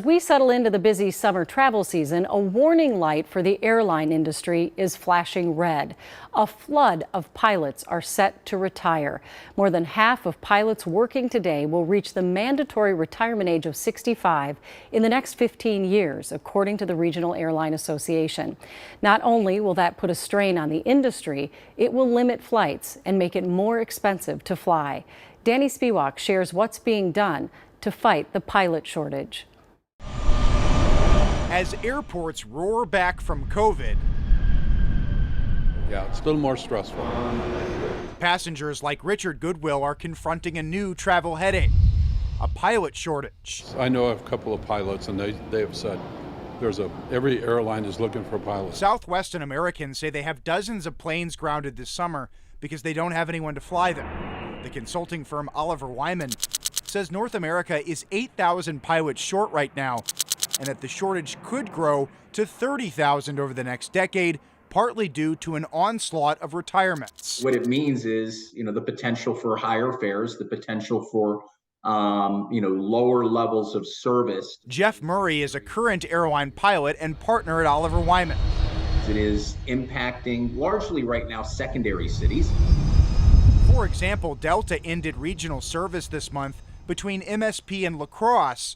As we settle into the busy summer travel season, a warning light for the airline industry is flashing red. A flood of pilots are set to retire. More than half of pilots working today will reach the mandatory retirement age of 65 in the next 15 years, according to the Regional Airline Association. Not only will that put a strain on the industry, it will limit flights and make it more expensive to fly. Danny Spiewak shares what's being done to fight the pilot shortage. As airports roar back from COVID, yeah, it's a little more stressful. Passengers like Richard Goodwill are confronting a new travel headache, a pilot shortage. I know a couple of pilots, and they have said every airline is looking for pilots. Southwest and American say they have dozens of planes grounded this summer because they don't have anyone to fly them. The consulting firm Oliver Wyman says North America is 8,000 pilots short right now, and that the shortage could grow to 30,000 over the next decade, partly due to an onslaught of retirements. What it means is, the potential for higher fares, the potential for, lower levels of service. Jeff Murray is a current airline pilot and partner at Oliver Wyman. It is impacting largely right now secondary cities. For example, Delta ended regional service this month between MSP and La Crosse,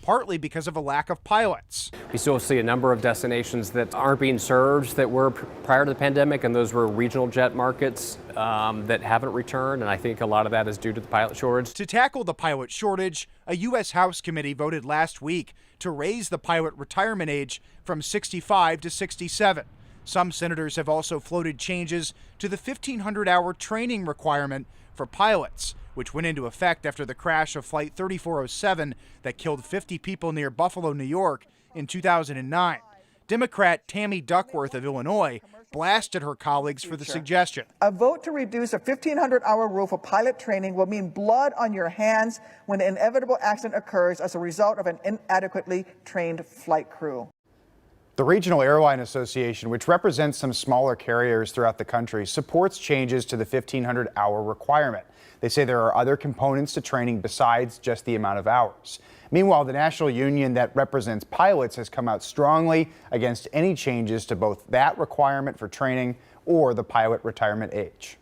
partly because of a lack of pilots. We still see a number of destinations that aren't being served that were prior to the pandemic, and those were regional jet markets that haven't returned, and I think a lot of that is due to the pilot shortage. To tackle the pilot shortage, a U.S. House committee voted last week to raise the pilot retirement age from 65 to 67. Some senators have also floated changes to the 1,500-hour training requirement for pilots, which went into effect after the crash of Flight 3407 that killed 50 people near Buffalo, New York in 2009. Democrat Tammy Duckworth of Illinois blasted her colleagues for the suggestion. A vote to reduce a 1,500-hour rule for pilot training will mean blood on your hands when an inevitable accident occurs as a result of an inadequately trained flight crew. The Regional Airline Association, which represents some smaller carriers throughout the country, supports changes to the 1,500-hour requirement. They say there are other components to training besides just the amount of hours. Meanwhile, the national union that represents pilots has come out strongly against any changes to both that requirement for training or the pilot retirement age.